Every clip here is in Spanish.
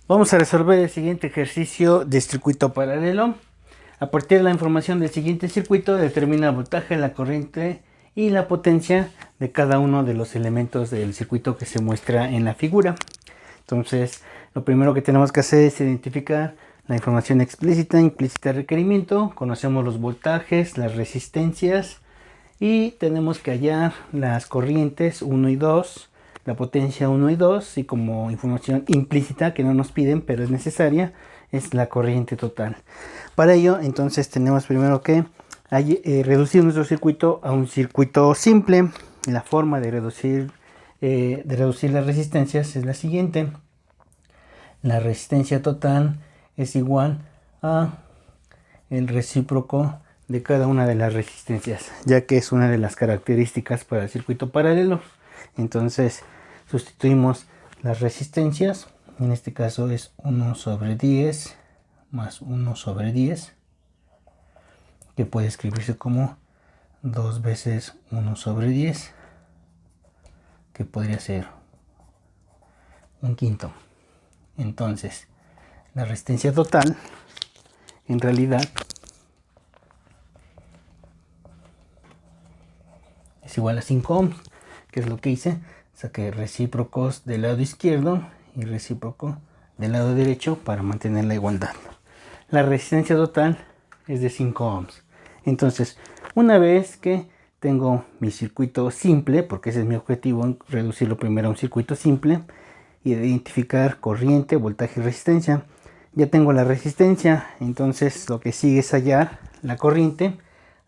Vamos a resolver el siguiente ejercicio de circuito paralelo. A partir de la información del siguiente circuito, determina el voltaje, la corriente y la potencia de cada uno de los elementos del circuito que se muestra en la figura. Entonces, lo primero que tenemos que hacer es identificar la información explícita, implícita, requerimiento. Conocemos los voltajes, las resistencias y tenemos que hallar las corrientes 1 y 2, la potencia 1 y 2, y como información implícita que no nos piden pero es necesaria, es la corriente total. Para ello, entonces, tenemos primero que reducir nuestro circuito a un circuito simple. La forma de reducir las resistencias es la siguiente. La resistencia total es igual a el recíproco de cada una de las resistencias, ya que es una de las características para el circuito paralelo. Entonces sustituimos las resistencias. En este caso es 1 sobre 10 más 1 sobre 10, que puede escribirse como 2 veces 1 sobre 10, que podría ser un quinto. Entonces la resistencia total en realidad es igual a 5 ohms, que es lo que hice. Saqué recíprocos del lado izquierdo y recíproco del lado derecho para mantener la igualdad. La resistencia total es de 5 ohms. Entonces, una vez que tengo mi circuito simple, porque ese es mi objetivo, reducirlo primero a un circuito simple, y identificar corriente, voltaje y resistencia, ya tengo la resistencia. Entonces lo que sigue es hallar la corriente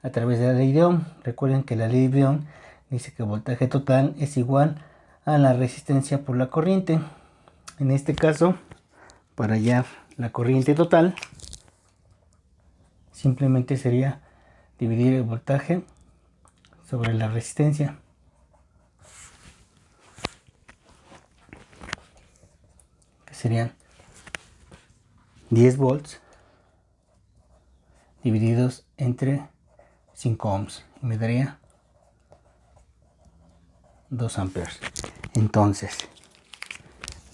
a través de la ley de Ohm. Recuerden que la ley de Ohm dice que el voltaje total es igual a la resistencia por la corriente. En este caso, para hallar la corriente total, simplemente sería dividir el voltaje sobre la resistencia, que serían 10 volts divididos entre 5 ohms, y me daría 2 amperes. Entonces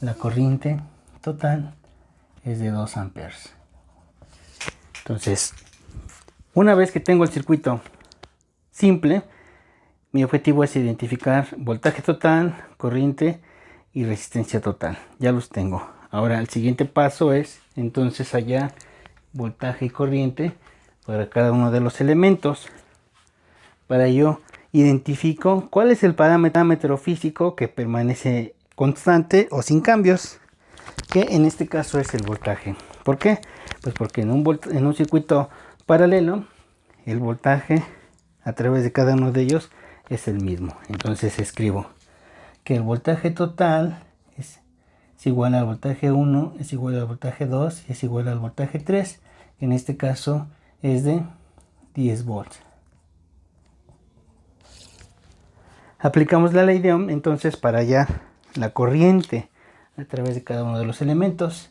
la corriente total es de 2 amperes. Entonces, una vez que tengo el circuito simple, mi objetivo es identificar voltaje total, corriente y resistencia total. Ya los tengo. Ahora el siguiente paso es entonces hallar voltaje y corriente para cada uno de los elementos. Para ello identifico cuál es el parámetro físico que permanece constante o sin cambios, que en este caso es el voltaje. ¿Por qué? Pues porque en un circuito paralelo el voltaje a través de cada uno de ellos es el mismo. Entonces escribo que el voltaje total es igual al voltaje 1, es igual al voltaje 2 y es igual al voltaje 3, que en este caso es de 10 volts. Aplicamos la ley de Ohm entonces para hallar la corriente a través de cada uno de los elementos.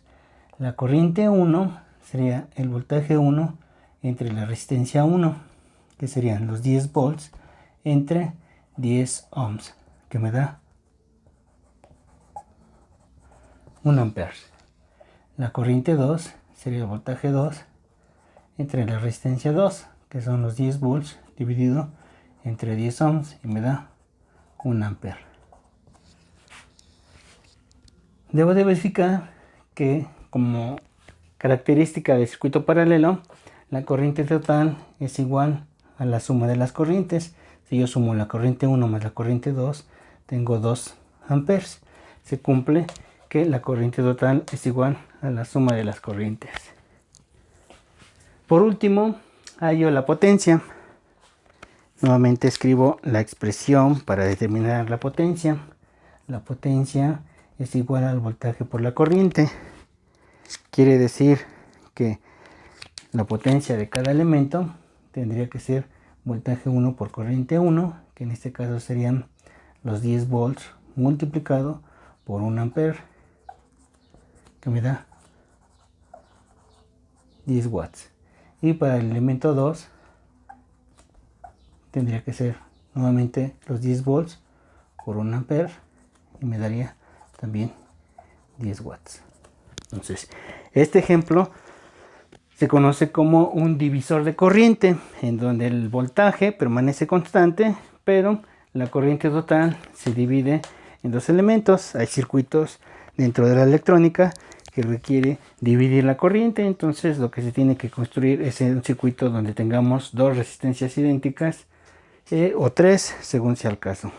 La corriente 1 sería el voltaje 1 entre la resistencia 1, que serían los 10 volts entre 10 ohms, que me da 1 ampere. La corriente 2 sería el voltaje 2 entre la resistencia 2, que son los 10 volts dividido entre 10 ohms, y me da 1 ampere. Debo de verificar que, como característica del circuito paralelo, la corriente total es igual a la suma de las corrientes. Si yo sumo la corriente 1 más la corriente 2, tengo 2 amperes. Se cumple que la corriente total es igual a la suma de las corrientes. Por último, hallo la potencia. Nuevamente escribo la expresión para determinar la potencia. La potencia es igual al voltaje por la corriente. Quiere decir que la potencia de cada elemento tendría que ser voltaje 1 por corriente 1, que en este caso serían los 10 volts multiplicado por 1 ampere, que me da 10 watts. Y para el elemento 2 tendría que ser nuevamente los 10 volts por 1 ampere, y me daría también 10 watts. Entonces, este ejemplo se conoce como un divisor de corriente, en donde el voltaje permanece constante, pero la corriente total se divide en dos elementos. Hay circuitos dentro de la electrónica que requiere dividir la corriente, entonces lo que se tiene que construir es un circuito donde tengamos dos resistencias idénticas o tres, según sea el caso.